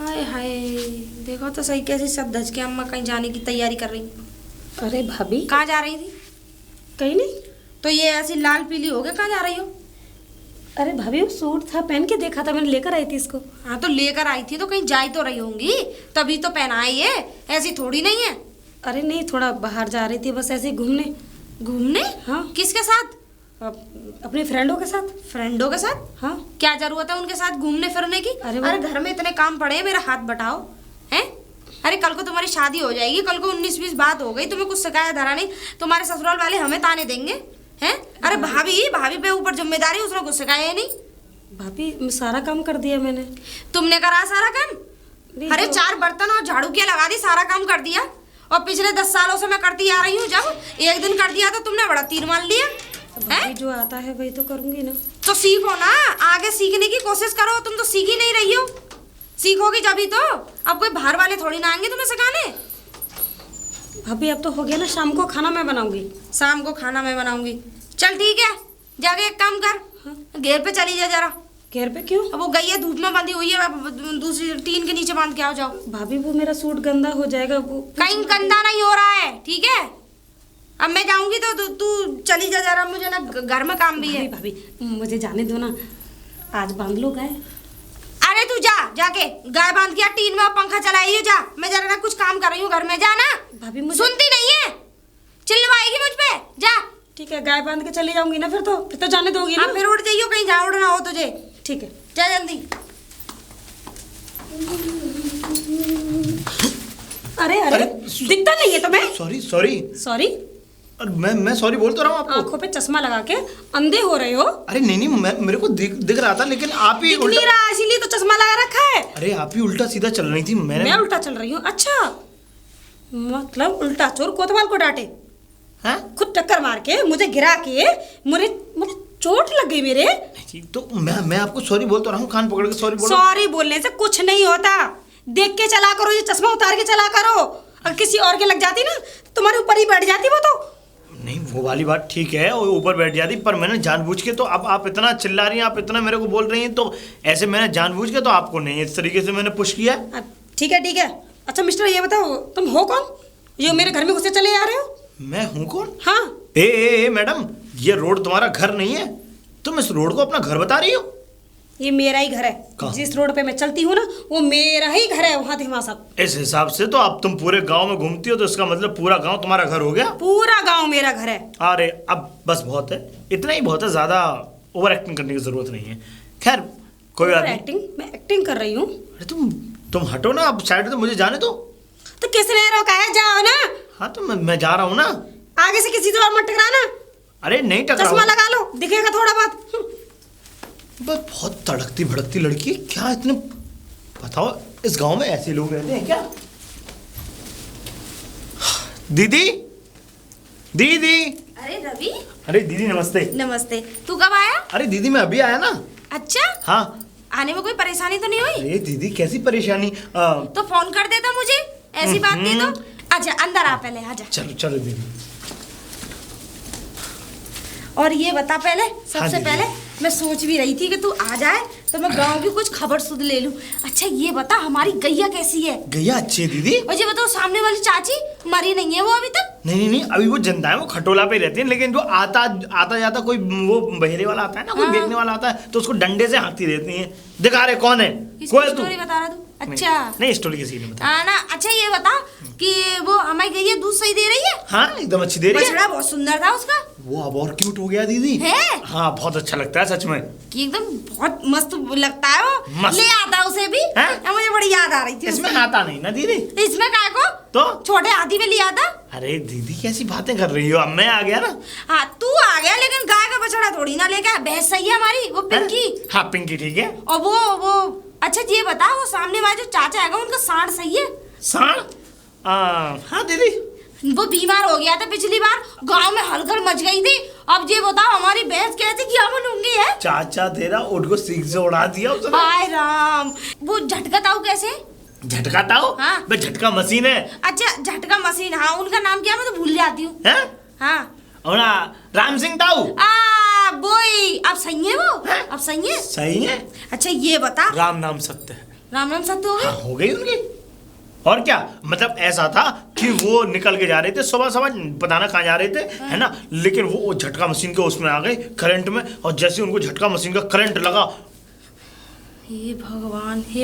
हाय हाय, देखो तो सही कैसे सब धज के अम्मा कहीं जाने की तैयारी कर रही। अरे भाभी, कहाँ जा रही थी? कहीं नहीं। तो ये ऐसी लाल पीली हो गई, कहाँ जा रही हो? अरे भाभी, वो सूट था, पहन के देखा था, मैंने लेकर आई थी इसको। हाँ तो लेकर आई थी तो कहीं जा तो रही होंगी, तभी तो पहनाई है, ऐसी थोड़ी नहीं है। अरे नहीं, थोड़ा बाहर जा रही थी, बस ऐसे ही घूमने। घूमने? हाँ। किसके साथ? अपने फ्रेंडों के साथ। फ्रेंडों के साथ? हाँ। क्या जरूरत है उनके साथ घूमने फिरने की? अरे घर में इतने काम पड़े हैं, मेरा हाथ बटाओ हैं। अरे कल को तुम्हारी शादी हो जाएगी, कल को 19-20 बात हो गई, तुम्हें कुछ शिकायत धरा नहीं, तुम्हारे ससुराल वाले हमें ताने देंगे हैं। अरे भाभी पे ऊपर जिम्मेदारी, उसने कुछ सिखाया नहीं। भाभी, सारा काम कर दिया मैंने। तुमने करा सारा काम? अरे 4 बर्तन और झाड़ू के लगा दी, सारा काम कर दिया। और पिछले 10 सालों से मैं करती आ रही हूँ, जब एक दिन कर दिया तो तुमने बड़ा तीर मान लिया। भाभी, जो आता है वही तो करूंगी ना। तो सीखो ना, आगे सीखने की कोशिश करो। तुम तो सीख ही नहीं रही हो, सीखोगी जब ही तो। अब कोई बाहर वाले थोड़ी ना आएंगे तुम्हें सिखाने। भाभी, अब तो हो गया ना, शाम को खाना मैं बनाऊंगी। शाम को खाना मैं बनाऊंगी? चल ठीक है, जाके एक काम कर। हाँ? घेर पे चली जा जरा। घेर पे क्यों? अब वो गई है, धूप में बंधी हुई है, दूसरी टीन के नीचे बांध के आओ। जाओ भाभी, वो मेरा सूट गंदा हो जाएगा। वो कहीं गंदा नहीं हो रहा है, ठीक है? अब मैं जाऊंगी तो तू चली जा जरा, मुझे ना घर में काम भी है। भाभी, मुझे जाने दो ना, आज बांध लो गाय। अरे तू जा, जाके गाय बांध के टीन में पंखा चलाई हो। जा, मैं जरा ना कुछ काम कर रही हूँ घर में, जा ना। भाभी, मुझे सुनती नहीं है, चिल्लवाएगी मुझ पे। जा। ठीक है, गाय बांध के चली जाऊंगी ना, फिर तो जाने दोगी ना। फिर उठ जाइयो, कहीं जा उड़ना हो तुझे। ठीक है, जा जल्दी। अरे अरे, दिखता नहीं है तुम्हें? Sorry sorry sorry? मैं सॉरी बोल तो रहा हूँ आपको। आंखों पे चश्मा लगा के अंधे हो रहे हो? अरे नहीं मेरे को दिख रहा था, लेकिन आप ही दिख नहीं रहा, इसीलिए तो चश्मा लगा रखा है। अरे आप ही उल्टा सीधा चल रही थी। मैं उल्टा चल रही हूँ? अच्छा, मतलब उल्टा चोर कोतवाल को डांटे। हाँ? खुद टक्कर मार के मुझे गिरा के मुझे चोट लग गई मेरे। तो मैं आपको सॉरी बोल तो रहा हूँ, कान पकड़ के सॉरी बोल। सॉरी बोलने से कुछ नहीं होता, देख के चला करो, ये चश्मा उतार के चला करो। अगर किसी और के लग जाती ना, तुम्हारे ऊपर ही बैठ जाती वो तो। नहीं, वो वाली बात ठीक है, वो ऊपर बैठ जाती, पर मैंने जानबूझ के तो। अब आप इतना चिल्ला रही हैं, आप इतना मेरे को बोल रही हैं, तो ऐसे मैंने जानबूझ के तो आपको नहीं, इस तरीके से मैंने पुश किया। ठीक है ठीक है। अच्छा मिस्टर, ये बताओ तुम हो कौन, ये मेरे घर में घुसे चले आ रहे हो? मैं हूँ कौन? हाँ। ए मैडम, ये रोड तुम्हारा घर नहीं है, तुम इस रोड को अपना घर बता रही हो? ये मेरा ही घर है। जिस रोड पे मैं चलती हूँ ना, वो मेरा ही घर है, वहाँ थे वहाँ सब। इस हिसाब से तो अब तुम पूरे गांव में घूमती हो, तो इसका मतलब पूरा गांव तुम्हारा घर हो गया? पूरा गांव मेरा घर है। अरे अब बस बहुत है, इतना ही बहुत है, ज्यादा ओवर एक्टिंग करने की जरूरत नहीं है। खैर कोई बात नहीं। एक्टिंग? मैं एक्टिंग कर रही हूँ? अरे तुम हटो ना, अब साइड तो मुझे जाने दो। तो किसने रोका है? जाओ ना। हाँ तो मैं जा रहा हूँ ना। आगे से किसी से और मत टकराना। अरे नहीं टकराऊंगा। चश्मा लगा लो, दिखेगा थोड़ा बहुत। बस बहुत तड़कती भड़कती लड़की है क्या? इतने बताओ, इस गांव में ऐसे लोग रहते हैं क्या? दीदी दीदी। अरे रवि। अरे दीदी नमस्ते। नमस्ते। तू कब आया? अरे दीदी मैं अभी आया ना। अच्छा। हाँ। आने में कोई परेशानी तो नहीं हुई? अरे दीदी कैसी परेशानी? तो फोन कर देता मुझे, ऐसी बात नहीं तो। अच्छा अंदर आ, पहले आजा। चलो चलो दीदी। और ये बता पहले, सबसे हाँ पहले मैं सोच भी रही थी कि तू आ जाए तो मैं गांव की कुछ खबर सुध ले लूं। अच्छा ये बता, हमारी गैया कैसी है? गैया अच्छी है दीदी। और ये बताओ, सामने वाली चाची मरी नहीं है वो अभी तक? नहीं, अभी वो जिंदा है, वो खटोला पे रहती है, लेकिन जो आता जाता कोई वो बहेरे वाला आता है ना, कोई बेचने वाला आता है, तो उसको डंडे से हाँकती रहती है। दिखा रहे कौन है? कोई स्टोरी बता रहा तू? अच्छा नहीं, स्टोरी किसी ने बता ना। अच्छा ये बता कि वो हमारी गैया दूध सही दे रही है? हाँ एकदम अच्छी दे रही है। बछड़ा बहुत सुंदर था उसका। वो अब और क्यूट हो गया दीदी है? हाँ बहुत अच्छा लगता है सच में, कि एकदम बहुत मस्त लगता है वो। मस्त। ले आता उसे भी। मुझे बड़ी याद आ रही थी इसमें उसकी। आता नहीं ना दीदी? इसमें काय को तो छोटे हाथी में लिया था। अरे दीदी कैसी बातें कर रही हो, अब मैं आ गया ना। हाँ तू आ गया, लेकिन गाय का बछड़ा थोड़ी ना लेके आया। भैंस सही है हमारी, वो पिंकी। हाँ पिंकी ठीक है। और वो अच्छा ये बता, वो सामने वाला जो चाचा है उनका सांड सही है? सांड? हाँ दीदी। वो बीमार हो गया था पिछली बार, गांव में हलचल मच गई थी। अब ये बताओ हमारी भैंस कैसे क्या बनूंगी है? चाचा तेरा ऊँट को सीख से उड़ा दिया उसने। हाय राम। वो झटका ताऊ कैसे? झटका ताऊ? हाँ। बे झटका मशीन है। अच्छा झटका मशीन, हाँ उनका नाम क्या, मैं तो भूल जाती हूँ। हाँ और राम सिंह ताऊ। बोई। अब सही है वो? अब सही है? सही है। अच्छा ये बता। राम नाम सत्य है। राम राम सत्य हो हाँ, गई। हो गई उनकी। और क्या मतलब ऐसा था कि वो निकल के जा रहे थे सुबह सुबह, पता ना कहाँ जा रहे थे, है ना, लेकिन वो झटका मशीन के उसमें आ गए करंट में, और जैसे उनको झटका मशीन का करंट लगा, हे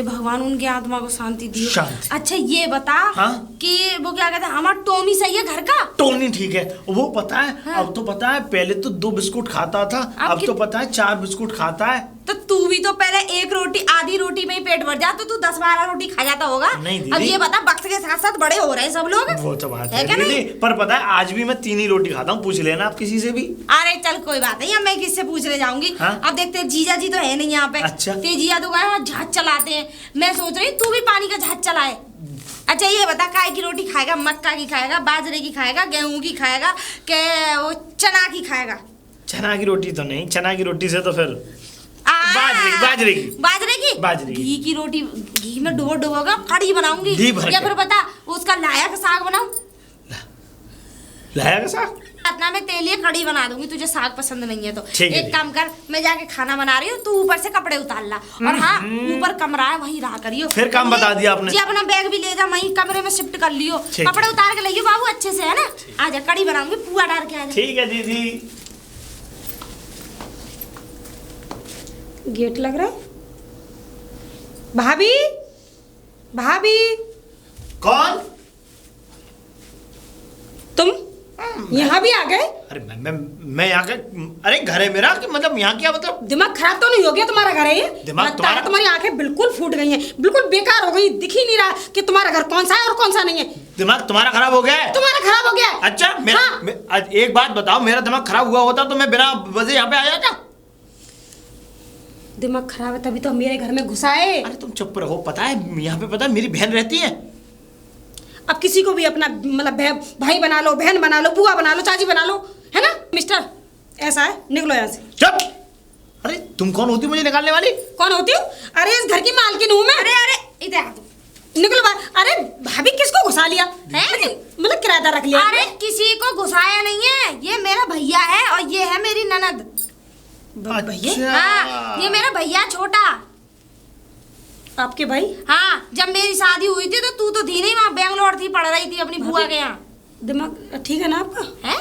भगवान उनकी आत्मा को शांति दियो। शांति। अच्छा ये बता हाँ? कि वो क्या कहते हैं, हमारा टॉमी सही है घर का? टोनी ठीक है, वो पता है। हाँ। अब तो पता है, पहले तो 2 बिस्कुट खाता था, अब तो पता है 4 बिस्कुट खाता है। तो तू भी तो पहले एक रोटी, आधी रोटी में ही पेट भर जाता, तो तू 10-12 रोटी खा जाता होगा। नहीं दीदी। अब ये बता, वक्त के साथ साथ बड़े हो रहे हैं सब लोग। वो तो बात है है क्या दीदी, नहीं? पर पता है आज भी मैं 3 ही रोटी खाता हूँ, पूछ लेना आप किसी से भी। अरे चल कोई बात नहीं, अब मैं किससे पूछने जाऊंगी। हाँ? अब देखते हैं, जीजा जी तो है नहीं यहाँ पे। अच्छा। ते जीजा तो गए वहाँ जहाज चलाते हैं। मैं सोच रही तू भी पानी का जहाज चलाए। अच्छा ये बता, काय की रोटी खाएगा, मक्का की खाएगा, बाजरे की खाएगा, गेहूं की खाएगा, के वो चना की खाएगा? चना की रोटी तो नहीं, चना की रोटी से तो फिर बाजरे की। बाजरे की। घी की रोटी, घी में डुबोगा कड़ी बनाऊंगी, घी भर या के। फिर बता उसका लाया का साग बनाऊं? लाया का साग? इतना मैं तेल लिए कड़ी बना दूंगी, तुझे साग पसंद नहीं है तो। ठीक है एक जी। काम कर, मैं जाके खाना बना रही हूँ, तू ऊपर से कपड़े उतार ला। और हाँ, ऊपर कमरा है वहीं रहा करियो। फिर काम बता दिया आपने। जी अपना बैग भी ले जा, वहीं कमरे में शिफ्ट कर लियो। ठीक है। कपड़े उतार के लाइयो बाबू अच्छे से, है ना? आजा कड़ी बनाऊंगी, पुआ डाल के आजा। ठीक है दीदी। गेट लग रहा है। भाभी, भाभी, कौन? तुम यहाँ भी आ गए? अरे मैं यहाँ का, अरे घर है मेरा, कि मतलब यहाँ क्या मतलब? दिमाग खराब तो नहीं हो गया तुम्हारा घर है ये? दिमाग लगता है तुम्हारा? तुम्हारी आंखें बिल्कुल फूट गई हैं, बिल्कुल बेकार हो गई, दिख ही नहीं रहा कि तुम्हारा घर कौन सा है और कौन सा नहीं है। दिमाग तुम्हारा खराब हो गया है? तुम्हारा खराब हो गया है। अच्छा मेरा हाँ। आज एक बात बताओ, मेरा दिमाग खराब हुआ होता तो मैं बिना वजह यहाँ पे आया था? दिमाग खराब है तभी तो मेरे घर में घुसा है। अरे तुम चुप रहो, पता है यहाँ पे, पता है मेरी बहन रहती है। अब किसी को भी अपना मतलब भाई बना लो, बहन बना लो, बुआ बना लो, चाची बना लो, है ना? मिस्टर ऐसा है, निकलो यहाँ से। चुप। अरे तुम कौन होती मुझे निकालने वाली? कौन होती हूँ? अरे इस घर की मालकिन हूँ मैं। अरे इधर आ तू। निकलो बाहर। अरे भाभी किसको घुसा लिया है? मतलब किराएदार रख लिया? अरे किसी को घुसाया नहीं है, ये मेरा भैया है और ये है मेरी ननद। भैया? हाँ, ये मेरा भैया छोटा। आपके भाई? हाँ, जब मेरी शादी हुई थी तो तू तो थी नहीं वहाँ, बेंगलोर थी, पढ़ रही थी अपनी बुआ के यहाँ। दिमाग ठीक है ना आपका? है?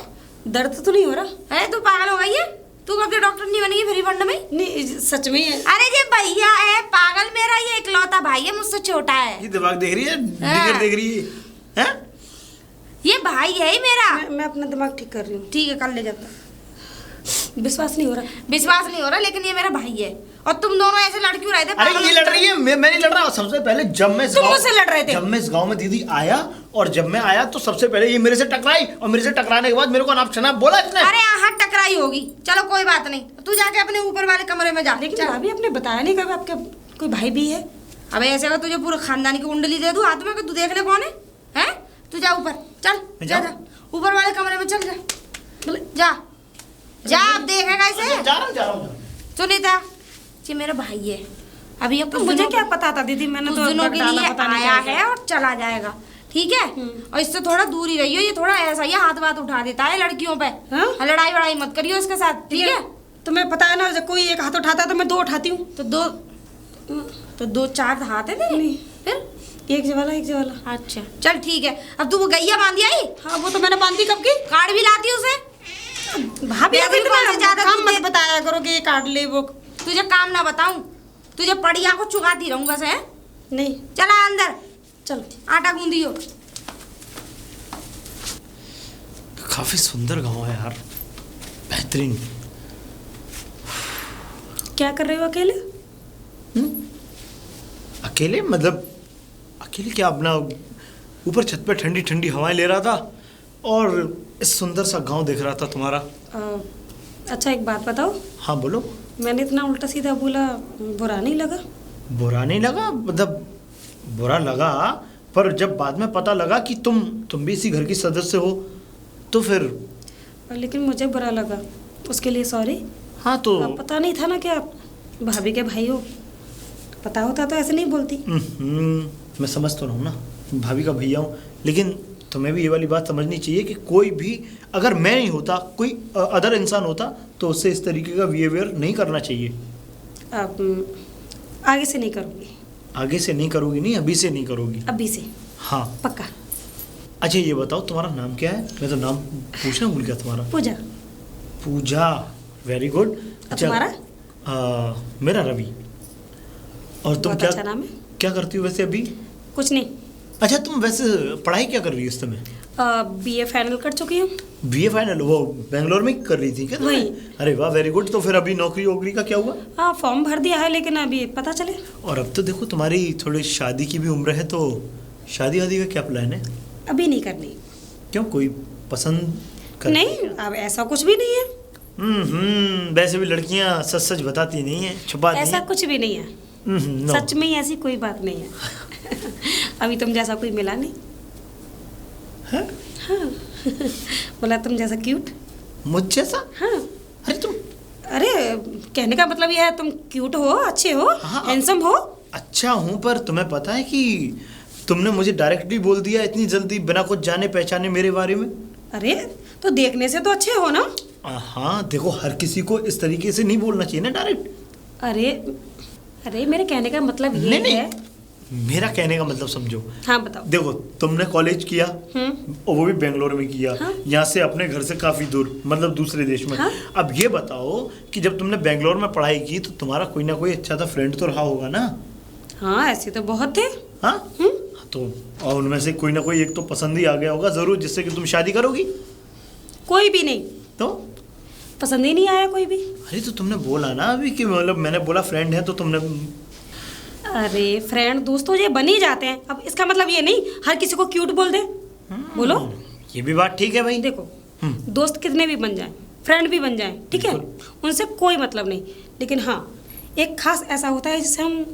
दर्द तो नहीं हो रहा? अरे तू पागल हो गई है? तू कब के डॉक्टर नहीं बनेगी फ्री फंड में? नहीं सच में है। अरे ये भैया है पागल मेरा, ये इकलौता भाई है, मुझसे छोटा है। ये दिमाग देख रही है, हाँ। दिगर देख रही है, हैं? ये भाई है ही मेरा। मैं अपना दिमाग ठीक कर रही हूँ। ठीक है, कर ले जाता। विश्वास नहीं हो रहा? विश्वास नहीं हो रहा, लेकिन ये मेरा भाई है। और तुम दोनों ऐसे लड़ क्यों रहे थे? अरे ये लड़ रही है, मैं नहीं लड़ रहा। सबसे पहले जब मैं तुम मुझसे लड़ रहे थे। जब मैं इस गांव में दीदी आया, और जब मैं आया तो सबसे पहले ये मेरे से टकराई, और मेरे से टकराने के बाद मेरे को अनाप शनाप बोला इसने। अरे यहाँ टकराई होगी, चलो कोई बात नहीं, तू जाके अपने ऊपर वाले कमरे में जा। लेकिन चल। भाभी आपने बताया नहीं कभी आपके कोई भाई भी है? अबे ऐसे अगर तुझे पूरे खानदानी की कुंडली दे दूं हाथ में, कि तू देख ले कौन है? हैं? तू जा ऊपर, चल मैं जा जाऊं? जा ऊपर वाले कमरे में चल जा। जा जा, अब देखेगा इसे। जा रहा हूँ। सुनीता, ये मेरा भाई है। अभी ये तो कुछ मुझे दिनों क्या पता था दीदी, मैंने कुछ तो दिनों के डाला लिए पता नहीं आया क्या है और चला जाएगा, ठीक है? और इससे थोड़ा दूर ही रहियो, ये थोड़ा ऐसा ही हाथ वाथ उठा देता है लड़कियों पे। हाँ? लड़ाई वड़ाई मत करियो इसके साथ, ठीक है? तुम्हें पता है ना, जब कोई एक हाथ उठाता है तो मैं 2 उठाती हूँ। तो 2-4 हाथ है तेरे? नहीं। फिर एक जवाला एक जवाला। अच्छा चल ठीक है। अब तू वो गैया बांधी आई? हाँ वो तो मैंने बांधी कब की। कार्ड भी लाती उसे? भाभी बेबी इतना कौन से ज्यादा काम दूध मत दे- बताया करो कि ये काट ले वो। तुझे काम ना बताऊं, तुझे पड़िया को चुकाती रहूं बस, है? नहीं चला अंदर, चलो। आटा गूंदियो। काफी सुंदर गांव है यार, बेहतरीन। क्या कर रहे हो अकेले? अकेले मतलब अकेले क्या, अपना ऊपर छत पे ठंडी ठंडी हवाएं ले रहा था और इस सुंदर सा गांव देख रहा था तुम्हारा। अच्छा एक बात बताओ। हाँ बोलो। मैंने इतना उल्टा सीधा बोला, बुरा नहीं लगा? बुरा नहीं लगा, मतलब बुरा लगा, पर जब बाद में पता लगा कि तुम भी इसी घर की सदस्य हो तो फिर। लेकिन मुझे बुरा लगा, उसके लिए सॉरी। हाँ तो पता नहीं था ना कि आप भाभी के भाई हो, पता होता तो ऐसे नहीं बोलती। मैं समझ तो रहा हूँ ना, भाभी का भैया हूँ, लेकिन तुम्हें भी ये वाली बात समझनी चाहिए कि कोई भी, अगर मैं नहीं होता, कोई अदर इंसान होता तो उससे इस तरीके का बिहेवियर नहीं करना चाहिए। अब आगे से नहीं करूँगी। आगे से नहीं करोगी? नहीं, अभी से नहीं करोगी? अभी से हाँ पक्का। अच्छा ये बताओ तुम्हारा नाम क्या है? मैं तो नाम पूछना भूल गया तुम्हारा। पूजा। पूजा, वेरी गुड। अच्छा तुम्हारा? मेरा रवि। और तुम बहुत क्या अच्छा नाम है। क्या करती हो वैसे अभी? कुछ नहीं, अच्छा तुम वैसे पढ़ाई क्या कर रही हो इस समय? BA फाइनल कर चुकी हूँ। BA final? वो बेंगलोर में कर रही थी क्या तुमने? वही। अरे वाह, वेरी गुड। तो फिर अभी नौकरी वोकरी का क्या हुआ? हाँ फॉर्म भर दिया है, लेकिन अभी पता चले। और अब तो देखो तुम्हारी थोड़ी शादी की भी उम्र है, तो शादी वादी का क्या प्लान है? अभी नहीं करनी। क्यों, कोई पसंद कर? नहीं, अब ऐसा कुछ भी नहीं है। वैसे भी लड़कियां सच सच बताती नहीं है, छुपाती ऐसा हैं। कुछ भी नहीं है। नो। सच में ही ऐसी कोई बात नहीं है। अभी तुम जैसा कोई मिला नहीं। है? हाँ। बोला तुम जैसा क्यूट। मुझ जैसा? हाँ। अरे तुम, अरे कहने का मतलब यह है तुम क्यूट हो, अच्छे हो, हाँ। हैंडसम हो। अच्छा हूँ, पर तुम्हें पता है कि तुमने मुझे डायरेक्टली बोल दिया इतनी जल्दी, बिना कुछ जाने पहचाने मेरे बारे में? अरे तो देखने से तो अच्छे हो ना। हाँ देखो, हर किसी को इस तरीके से नहीं बोलना चाहिए ना डायरेक्ट। अरे अरे मेरे कहने का मतलब ये नहीं है। मेरा कहने का मतलब समझो। हाँ बताओ। देखो तुमने कॉलेज किया, हम्म। और वो भी बेंगलोर में किया। हाँ। यहाँ से अपने घर से काफी दूर, मतलब दूसरे देश में। हाँ। अब ये बताओ कि जब तुमने बेंगलोर में पढ़ाई की तो तुम्हारा कोई ना कोई अच्छा सा फ्रेंड तो रहा होगा ना? हाँ ऐसे तो बहुत थे। हाँ तो, और उनमें से कोई ना कोई एक तो पसंद ही आ गया होगा जरूर, जिससे कि तुम शादी करोगी। कोई भी नहीं, तो पसंद ही नहीं आया कोई भी। अरे तो तुमने बोला ना अभी कि मतलब मैंने बोला फ्रेंड है, तो तुमने। अरे फ्रेंड दोस्त तो ये बन ही जाते हैं। अब इसका मतलब ये नहीं हर किसी को क्यूट बोल दे। बोलो। ये भी बात ठीक है भाई। देखो दोस्त कितने भी बन जाएं, फ्रेंड भी बन जाएं, ठीक है, उनसे कोई मतलब नहीं। लेकिन हाँ एक खास ऐसा होता है जिसे हम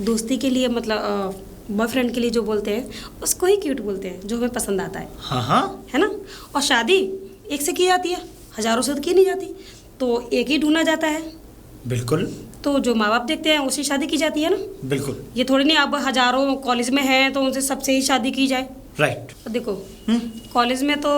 दोस्ती के लिए मतलब बॉयफ्रेंड के लिए जो बोलते हैं उसको ही क्यूट बोलते हैं, जो हमें पसंद आता है। हाँ हाँ है ना। और शादी एक से की जाती है, हजारों से तो की नहीं जाती, तो एक ही ढूंढा जाता है। बिल्कुल तो जो माँ बाप देखते हैं उसी शादी की जाती है ना। बिल्कुल। ये थोड़ी नहीं अब हजारों कॉलेज में हैं तो उनसे सबसे ही शादी की जाए। राइट। देखो कॉलेज में तो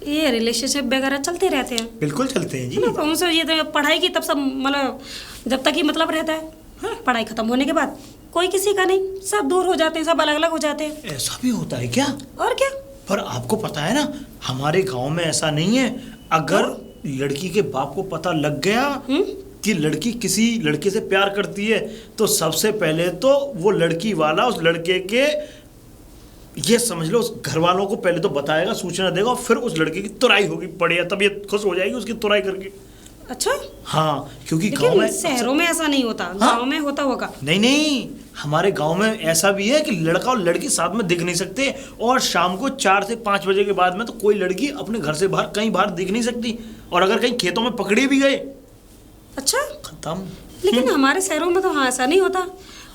ये रिलेशनशिप वगैरह चलते रहते हैं। बिल्कुल चलते हैं जी। है ना, तो उनसे ये तो पढ़ाई की तब सब मतलब जब तक ही मतलब रहता है। पढ़ाई खत्म होने के बाद कोई किसी का नहीं, सब दूर हो जाते हैं, सब अलग अलग हो जाते हैं। ऐसा भी होता है क्या? और क्या। पर आपको पता है ना, हमारे गांव में ऐसा नहीं है। अगर लड़की के बाप को पता लग गया कि लड़की किसी लड़के से प्यार करती है, तो सबसे पहले तो वो लड़की वाला उस लड़के के, ये समझ लो, उस घर वालों को पहले तो बताएगा, सूचना देगा, और फिर उस लड़के की तुराई होगी, पड़ेगा तब ये खुश हो जाएगी उसकी तुराई करके। अच्छा। हाँ क्योंकि गांव में, शहरों में ऐसा नहीं होता। हाँ? गांव में होता होगा। नहीं, हमारे गांव में ऐसा भी है कि लड़का और लड़की साथ में दिख नहीं सकते, और शाम को 4 से 5 बजे के बाद में तो कोई लड़की अपने घर से बाहर कहीं बाहर दिख नहीं सकती, और अगर कहीं खेतों में पकड़े भी गए, अच्छा। खत्म। लेकिन हमारे शहरों में तो हाँ ऐसा नहीं होता।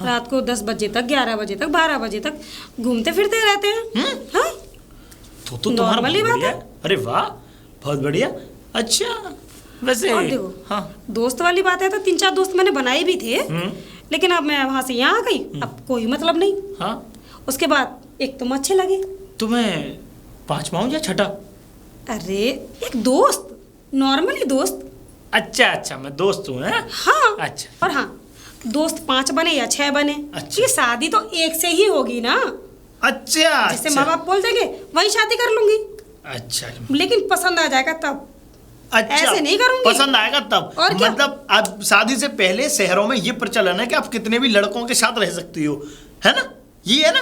रात को 10 बजे तक, 11 बजे तक, 12 बजे तक घूमते फिरते रहते हैं। हाँ तो तुम्हारा नॉर्मली बहुत बात बढ़िया। है। अरे वाह, बहुत बढ़िया। अच्छा वैसे और देखो हाँ दोस्त वाली बात है तो 3-4 दोस्त मैंने बनाए भी थे, लेकिन अब मैं वहां से यहाँ आ गई, अब कोई मतलब नहीं। हाँ। उसके बाद एक तुम अच्छे लगे। तुम्हें 5वां या छठा? अरे एक दोस्त, नॉर्मली दोस्त। अच्छा मैं दोस्त हूँ। हाँ। अच्छा। और हाँ दोस्त 5 बने या 6 बने, अच्छा। ये शादी तो एक से ही होगी ना। अच्छा जिससे माँ बाप बोल देंगे वही शादी कर लूंगी। अच्छा लेकिन पसंद आ जाएगा तब। अच्छा, ऐसे नहीं करूंगी। पसंद आएगा तब। और क्या? मतलब अब शादी से पहले शहरों में ये प्रचलन है कि आप कितने भी लड़कों के साथ रह सकती हो, है ना? ये है ना?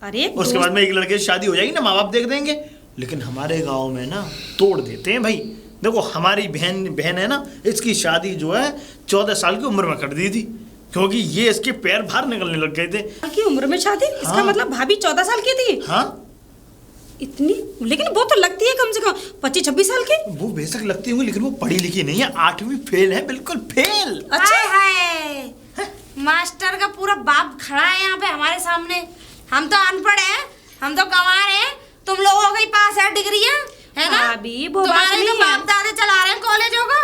अरे उसके बाद में एक लड़के से शादी हो जाएगी ना, माँ बाप देख देंगे। लेकिन हमारे गांव में ना तोड़ देते हैं भाई। देखो हमारी बहन है ना, इसकी शादी जो है 14 साल की उम्र में कर दी थी, क्योंकि ये इसके पैर बाहर निकलने लग गए थे। की उम्र में शादी? इसका हाँ। मतलब भाभी 14 साल की थी। हाँ इतनी? लेकिन वो तो लगती है कम से कम 25-26 साल की। वो बेशक लगती होंगी, लेकिन वो पढ़ी लिखी नहीं है, 8वीं फेल है, बिल्कुल फेल। अच्छा हाय मास्टर का पूरा बाप खड़ा है यहाँ पे हमारे सामने। हम तो अनपढ़ हैं, हम तो गंवार हैं, तुम लोगों के पास है डिग्रियां, है ना? भाभी वो बात तुम्हारे नहीं तो है। बाप दादे चला रहे हैं कॉलेजों को,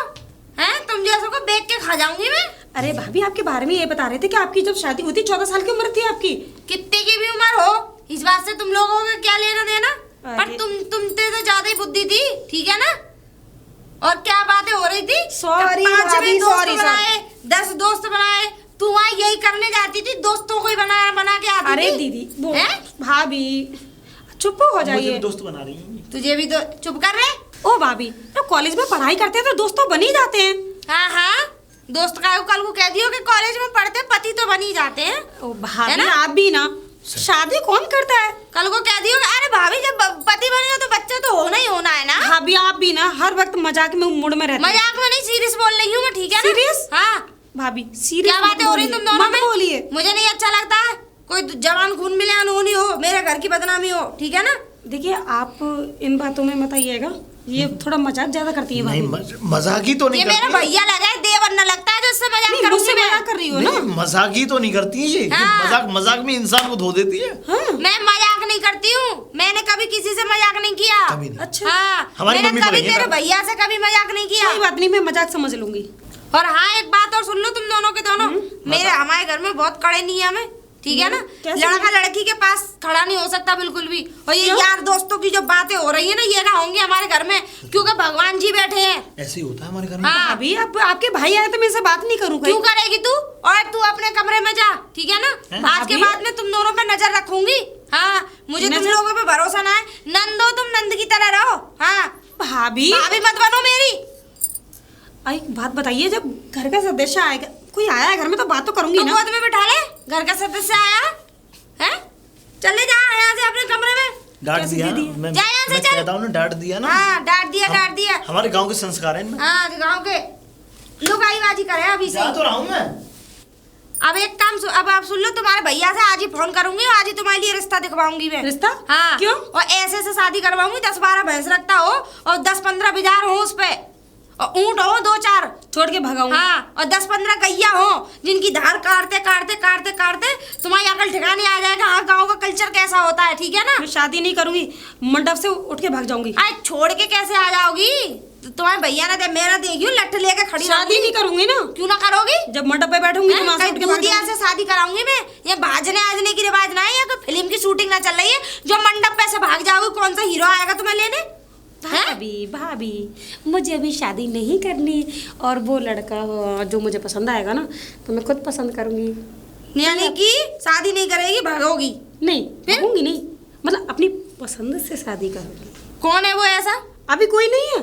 हैं? तुम जैसों को देख के खा जाऊंगी मैं। अरे भाभी आपके बारे में ये बता रहे थे कि आपकी जब शादी हुई थी 14 साल की उम्र थी आपकी। कितनी की भी उम्र हो, इस बात से तुम लोगों को क्या लेना देना? पर तुमसे तो ज्यादा ही बुद्धि थी, ठीक है ना? और क्या बातें हो रही थी? Sorry, 5 भाभी, दोस्त sorry, बनाए, 10 दोस्त बनाए, तू वहाँ यही करने जाती थी, दोस्तों को ही बना बना के आती अरे थी। दीदी वो हैं? भाभी चुप हो मुझे जाइए। भी दोस्त बना रही है। तुझे भी तो चुप कर रहे। ओ भाभी तो कॉलेज में पढ़ाई करते हैं तो दोस्त तो बन ही जाते हैं। हाँ हाँ, दोस्त का कल को कह दियो कि कॉलेज में पढ़ते पति तो बन ही जाते हैं। ओ है भाभी ना? आप भी ना, शादी कौन करता है? कल को कह दियो कि अरे भाभी जब पति बने तो बच्चा तो होना ही होना है ना। भाभी आप भी ना हर वक्त मजाक में मूड में रहते हैं। मजाक में नहीं, सीरियस बोल रही हूँ मैं, ठीक है ना? Serious? हाँ। भाभी सीरियस क्या बातें हो रही तुम दोनों में? बोलिए। मुझे नहीं अच्छा लगता है, कोई जवान खून मिले अनहोनी हो, मेरे घर की बदनामी हो, ठीक है ना? देखिए आप इन बातों में मत आइएगा, ये थोड़ा मजाक ज्यादा करती है नहीं भाभी। मजाक ही तो नहीं ये मेरा करती है। भैया लगा है, देवर न लगता है जो इससे मजाक नहीं, करूंगी मुझसे मैं। मजाक कर रही हो ना। नहीं, मजाक ही तो नहीं करती है ये हाँ। मजाक मजाक में इंसान को धो देती है। हाँ मैं मजाक नहीं करती हूँ, मैंने कभी किसी से मजाक नहीं किया। कभी नहीं। अच्छा हाँ, हमारी मैंने मम्मी कभी बोलेंगे तेरे ना। भैया से कभी मजाक नहीं किया। कोई बात नहीं, मैं मजाक समझ लूंगी। और हाँ, एक बात और सुन लो तुम दोनों के दोनों, मेरे हमारे घर में बहुत कड़े नियम है, ठीक है ना? कैसे? लड़का लड़की के पास खड़ा नहीं हो सकता बिल्कुल भी। और ये क्यों? यार दोस्तों की जो बातें हो रही है ना, ये ना होंगी हमारे घर में, क्योंकि भगवान जी बैठे हैं। ऐसे ही होता है हमारे घर में। हाँ। भाभी आप आपके भाई आए तो मैं इनसे बात नहीं करूँ क्यों करेगी तू? और तू अपने कमरे में जा, ठीक है ना? हैं? आज के भाभी? बाद में तुम दोनों पे नजर रखूंगी। हाँ, मुझे तुम नजर? लोगों पे भरोसा ना है। नंदो तुम नंद की तरह रहो। हाँ, भाभी भाभी मत बनो मेरी। एक बात बताइए, जब घर का सदस्य आएगा, कोई आया है घर में तो बात तो करूंगी तो ना। गोद में बिठा ले, घर का सदस्य आया है, चले जा यहाँ से अपने कमरे में। डांट कैसे दिया दे ना, दिया? मैं जा यहाँ से मैं चल। कहता हूँ ना, डांट दिया ना। हाँ, डांट दिया, हम- डांट दिया। हमारे गांव के संस्कार हैं इनमें। हाँ, गाँव के लुगाईबाजी करे अभी से। जा तो रहा हूँ मैं। अब एक काम अब आप सुन लो, तुम्हारे भैया से आज ही फोन करूंगी और आज ही तुम्हारे लिए रिश्ता दिखवाऊंगी मैं। रिश्ता? हाँ। क्यों? और ऐसे से शादी करवाऊंगी, 10-12 भैंस रखता हो और 10-15 बिजार हो उस पे, और ऊंट हो 2-4, छोड़ के भगाऊंगी। हाँ, और 10-15 गैया हो जिनकी धार काटते काटते काटते काटते तुम्हारी अकल ठिकाने आ जाएगा। हाँ, गाँव का कल्चर कैसा होता है, ठीक है ना? मैं शादी नहीं करूंगी, मंडप से उठ के भाग जाऊंगी। आज छोड़ के कैसे आ जाओगी? तुम्हारे भैया ने मेरा देखियो लठ लेके खड़ी शादी रहूंगी। नहीं करूंगी ना, क्यों ना करोगी? जब मंडप पे बैठूंगी तो वहां से कहीं उठ के भाग दूधिया जाऊंगी। से शादी कराऊंगी मैं। ये भाजने आजने की रिवाज ना है, या कोई फिल्म की शूटिंग ना चल रही है जो मंडप पे से भाग जाओगी। कौन सा हीरो आएगा तुम्हें लेने? हैं? भाभी भाभी मुझे अभी शादी नहीं करनी, और वो लड़का जो मुझे पसंद आएगा ना तो मैं खुद पसंद करूंगी। यानी कि शादी नहीं करेगी, भागोगी? नहीं फिर? कहूंगी नहीं, मतलब अपनी पसंद से शादी करूंगी। कौन है वो ऐसा? अभी कोई नहीं है।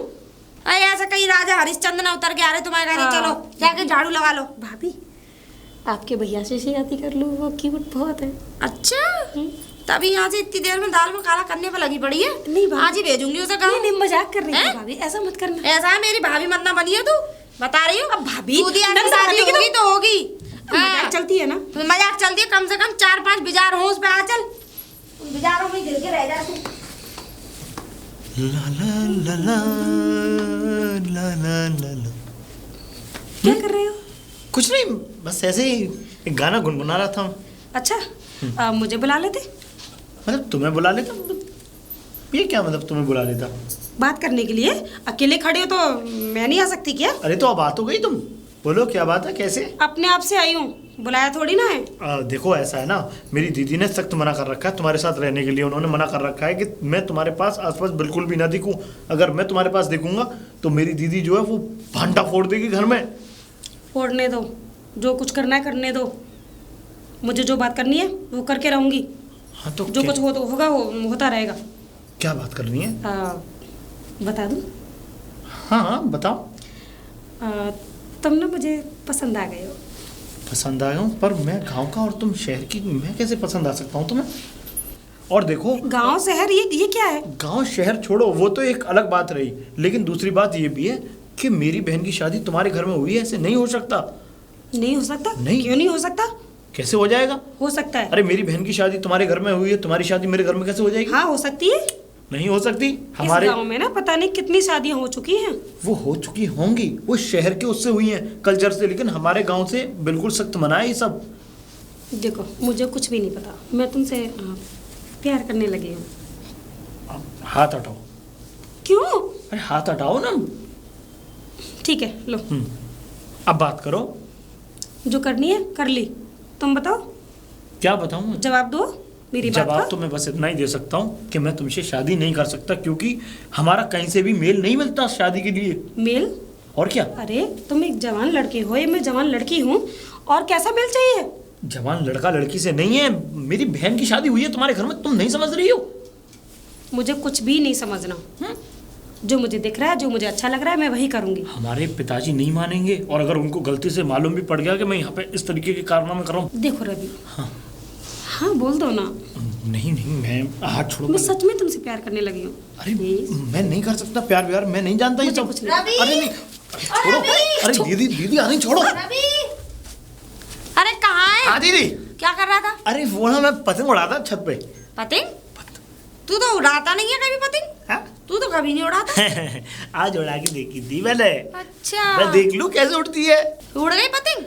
अरे ऐसा कहीं राजा हरिश्चंद्र ना उतर के आ रहे तुम्हारे घर। हाँ। चलो जाके झाड़ू लगा लो। भाभी आपके भैया से शादी कर लूँ, वो क्यूट बहुत है। अच्छा, तभी यहाँ से इतनी देर में दाल में काला करने पर लगी पड़ी है। नहीं भाभी। आज ही भेजूंगी उसे गाँव। नहीं मजाक कर रही हैं? थी भाभी, ऐसा मत करना। ऐसा है, मेरी भाभी मत ना बनी है तू, बता रही हूँ। अब भाभी दूधिया से नंदा शादी होगी होगी तो होगी। मजाक चलती है ना। तो मजाक चलती है, कम से कम 4-5 बिजार हो उस पे। आ चल, उन बिजारों में गिर के रह जा तू। ला ला ला ला ला ला ला ला। क्या कर रहे हो? कुछ नहीं, बस ऐसे ही एक गाना गुनगुना रहा था। अच्छा मुझे बुला लेते, मतलब तुम्हें बुला लेता, ये क्या मतलब तुम्हें बुला लेता? बात करने के लिए। अकेले खड़े हो तो मैं नहीं आ सकती क्या? अरे तो अब आ तो गई तुम, बोलो क्या बात है, कैसे? अपने आप से आई हूँ, बुलाया थोड़ी ना है। देखो ऐसा है ना, मेरी दीदी ने सख्त मना कर रखा है तुम्हारे साथ रहने के लिए। उन्होंने मना कर रखा है कि मैं तुम्हारे पास आसपास बिल्कुल भी ना दिखूं। अगर मैं तुम्हारे पास दिखूंगा तो मेरी दीदी जो है वो भांटा फोड़ देगी घर में। फोड़ने दो, जो कुछ करना है करने दो। मुझे जो बात करनी है वो करके रहूंगी। हाँ तो जो कुछ हो तो होगा, होता रहेगा। क्या बात करनी है? बता दूँ? हाँ हाँ बताओ। तुम ना मुझे पसंद आ गए हो। पसंद आया हूँ, पर मैं गांव का और तुम शहर की, मैं कैसे पसंद आ सकता हूँ तुम्हें? और देखो, गांव शहर ये क्या है? गांव शहर छोड़ो, वो तो एक अलग बात रही, लेकिन दूसरी बात ये भी है कि मेरी बहन की शादी तुम्हारे घर में हुई है, ऐसे नहीं हो सकता। नहीं हो सकता? नहीं। क्यों नहीं हो सकता? कैसे हो जाएगा? हो सकता है। अरे मेरी बहन की शादी तुम्हारे घर में हुई है, तुम्हारी शादी मेरे घर में कैसे हो जाएगी? हाँ हो सकती है। नहीं हो सकती। हमारे गांव में ना पता नहीं कितनी शादियां हो चुकी हैं। वो हो चुकी होंगी, वो शहर के उससे हुई हैं, कल्चर से, लेकिन हमारे गांव से बिल्कुल सख्त मना है ये सब। देखो मुझे कुछ भी नहीं पता, मैं तुमसे प्यार करने लगी हूँ। हाथ हटाओ। क्यों? अरे हाथ हटाओ ना। ठीक है लो, अब बात करो। जो करनी है कर ली। तुम बताओ, क्या बताऊं? जवाब दो मेरी बात जवाब का। तो मैं बस इतना ही दे सकता हूँ कि मैं तुमसे शादी नहीं कर सकता, क्योंकि हमारा कहीं से भी मेल नहीं मिलता शादी के लिए। मेल? और क्या? अरे तुम एक जवान लड़के हो, ये मैं जवान लड़की हूँ, और कैसा मेल चाहिए? जवान लड़का लड़की से नहीं है, मेरी बहन की शादी हुई है तुम्हारे घर में, तुम नहीं समझ रही हो? मुझे कुछ भी नहीं समझना। जो मुझे दिख रहा है, जो मुझे अच्छा लग रहा है, मैं वही करूंगी। हमारे पिताजी नहीं मानेंगे, और अगर उनको गलती से मालूम भी पड़ गया कि मैं यहाँ पे इस तरीके के कारनामे कर रहा हूँ। देखो रवि, हाँ हाँ बोल दो ना। नहीं नहीं, मैं हाथ छोड़ो। मैं सच में तुमसे प्यार करने लगी हूँ। अरे मैं नहीं कर सकता प्यार व्यार, मैं नहीं जानता ये सब। कुछ नहीं। अरे नहीं, छोड़ो। अरे दीदी दीदी आ रही, छोड़ो। रवि, अरे कहाँ है? हाँ दीदी। क्या कर रहा था? अरे वो ना मैं पतंग उड़ाता छत पे। पतंग? तू तो उड़ाता नहीं है कभी पतंग। हाँ? तू तो कभी नहीं उड़ाता। आज उड़ा के देखी थी मैंने। अच्छा, मैं देख लूं कैसे उड़ती है। उड़ गई पतंग?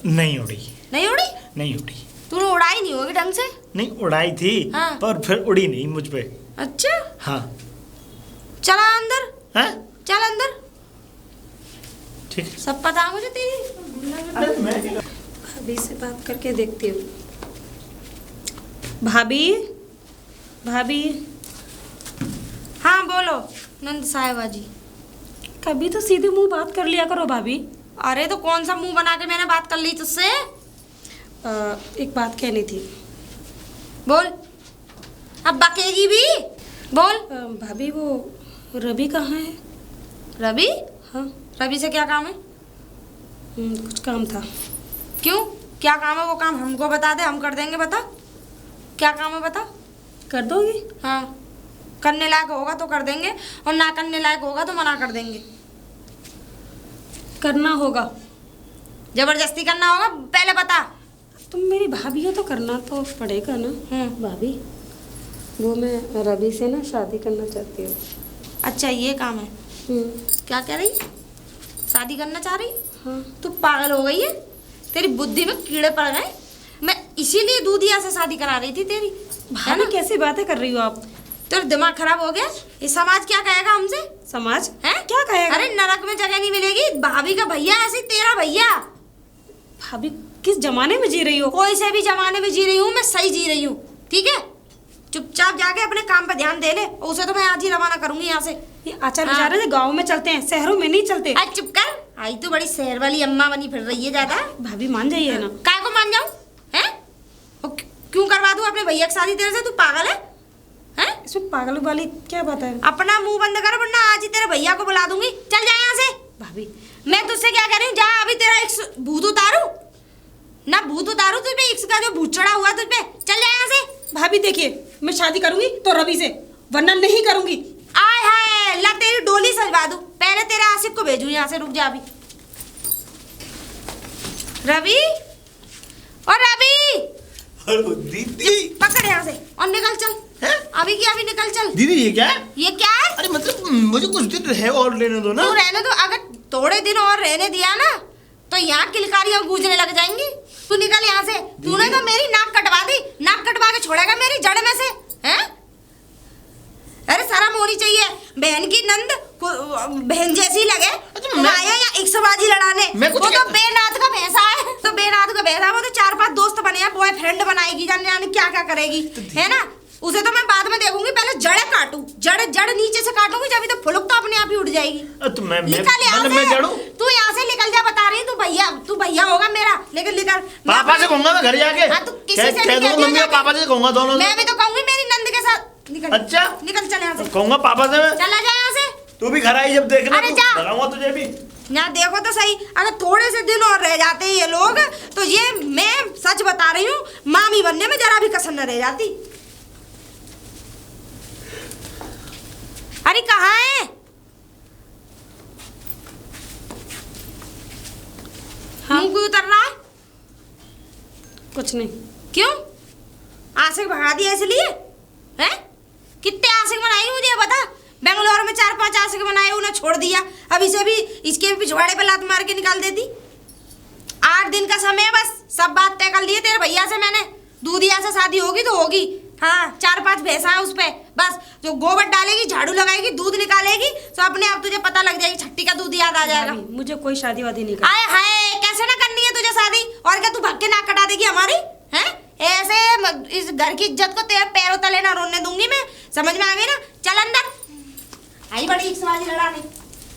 नहीं उड़ी। नहीं उड़ी? नहीं उड़ी। तूने उड़ाई नहीं होगी ढंग से। नहीं उड़ाई थी। हाँ। पर फिर उड़ी नहीं मुझ पे। अच्छा, हाँ। चला अंदर। हाँ? चल अंदर, ठीक है। सब पता है मुझे तेरी। अरे मैं भाभी से बात करके देखती हूँ। भाभी, भाभी। हाँ बोलो नंद साहिबा जी। कभी तो सीधे मुंह बात कर लिया करो भाभी। अरे तो कौन सा मुंह बना के मैंने बात कर ली तुझसे? एक बात कहनी थी। बोल, अब बकेगी भी, बोल। भाभी वो रवि कहाँ है? रवि? हाँ। रवि से क्या काम है? कुछ काम था। क्यों, क्या काम है? वो काम हमको बता दे, हम कर देंगे। बता क्या काम है, बता। कर दोगी? हाँ, करने लायक होगा तो कर देंगे, और ना करने लायक होगा तो मना कर देंगे। करना होगा। जबरदस्ती करना होगा, पहले बता। तुम मेरी भाभी हो तो करना तो पड़ेगा ना। भाभी, वो मैं रवि से ना शादी करना चाहती हूँ। अच्छा, ये काम है। क्या कह रही? शादी करना चाह रही? हाँ। तू पागल हो गई है? तेरी बुद्धि में कीड़े पड़ गए। मैं इसीलिए दूधिया से शादी करा रही थी तेरी। है ना? भाभी कैसी बातें कर रही हो आप? तेरा दिमाग खराब हो गया। ये समाज क्या कहेगा हमसे? समाज है क्या कहेगा? अरे नरक में जगह नहीं मिलेगी। भाभी का भैया ऐसे तेरा भैया। भाभी किस जमाने में जी रही हो? कोई से भी जमाने में जी रही हूँ, मैं सही जी रही हूँ। ठीक है, चुपचाप जाके अपने काम पर ध्यान दे ले। उसे तो मैं आज ही रवाना करूंगी यहाँ से। ये आचार विचार है गाँव में चलते हैं, शहरों में नहीं चलते। आज चुप कर। आई तो बड़ी शहर वाली अम्मा बनी फिर रही है ज्यादा। भाभी मान जाइए ना। काय को मान जाऊं? हैं? क्यों करवा दूं अपने भैया की शादी तेरे से? तू पागल है? हैं? इसमें पागल वाली क्या बात है? अपना मुंह बंद कर, वरना आज ही तेरे भैया को बुला दूंगी। चल जा यहाँ से। भाभी मैं तुझसे क्या कह रही हूँ, जा अभी तेरा एक भूत उतारू ना, भूत उतारू तुझ पे, इक्स का जो भूत चढ़ा हुआ तुझ पे। चल जा यहाँ से। भाभी देखिए, मैं शादी करूंगी तो रवि से, वरना नहीं करूंगी। आय हाय, ला तेरी डोली सजवा दूं। पहले तेरे आशिक को भेजूं यहाँ से। रुक जा अभी। रवि, और रवि, दीदी पकड़ यहाँ से और निकल चल। है? अभी की अभी निकल चल। दीदी ये क्या है? ये क्या है? अरे मतलब मुझे कुछ दिन रहे और लेने दो ना। तू रहने दो। अगर थोड़े दिन और रहने दिया ना तो यहाँ किलकारियां गूंजने लग जाएंगी। तू निकल यहाँ से। तूने तो मेरी नाक कटवा दी। नाक कटवा के छोड़ेगा मेरी जड़ में से? हैं? अरे शर्म होनी चाहिए। बहन की नंद बहन जैसी लगे। तुम आए यहाँ इक्सबाजी लड़ाने। वो तो बेनाथ का भैंसा है। तो बेनाथ का भैंसा, वो तो 4-5 दोस्त बने हैं, बॉयफ्रेंड बनाएगी, जाने जाने क्या क्या करेगी। है ना? उसे तो मैं बाद में देखूंगी, पहले जड़े काटू। जड़ नीचे से काटूंगी, जब तो फुलक तो अपने आप ही उड़ जाएगी। तो मैं जड़ू। तू यहाँ से निकल जा, बता रही तू भैया होगा मेरा, लेकिन निकल। पापा से कहूंगा मैं घर जाके। हाँ, तू किसी से नहीं कहती मम्मी और पापा से कहूंगा दोनों। मैं भी तो कहूंगी मेरी नंद के साथ। निकल। अच्छा निकल, चल यहाँ से। कहूंगा पापा से मैं। चला जा यहाँ से। तू भी घर आई जब देखना। अरे जा। लगाऊंगा तुझे भी। ना देखो तो सही, अगर थोड़े से दिन और रह जाते ये लोग तो ये, मैं सच बता रही हूँ, मामी बनने में जरा भी कसर न रह जाती। अरे कहाँ है? हाँ? मुंह क्यों उतर रहा है? कुछ नहीं। क्यों? आशिक भगा दिया इसलिए? हैं? कितने आशिक बनाई मुझे ये बता। बेंगलोर में 4-5 आशिक बनाए, उन्हें छोड़ दिया। अब इसे भी, इसके भी पिछवाड़े पे लात मार के निकाल देती। 8 दिन का समय है बस, सब बात तय कर लिए तेरे भैया से मैंने। दूधिया से शादी होगी तो होगी। हाँ, 4-5 भैंसा है उस पे, बस जो गोबर डालेगी, झाड़ू लगाएगी, दूध निकालेगी, तो अपने आप तुझे पता लग जाएगी, छट्टी का दूध याद आ जाएगा। मुझे कोई शादी वादी नहीं करनी। आए हाय, कैसे ना करनी है तुझे शादी? और क्या तू भग के नाक कटा देगी हमारी? हैं? ऐसे इस घर की इज्जत को तेरे पैरों तले ना रोने दूंगी मैं। समझ में आ गई ना? चल अंदर। आई बड़ी इक्सबाजी लड़ाने।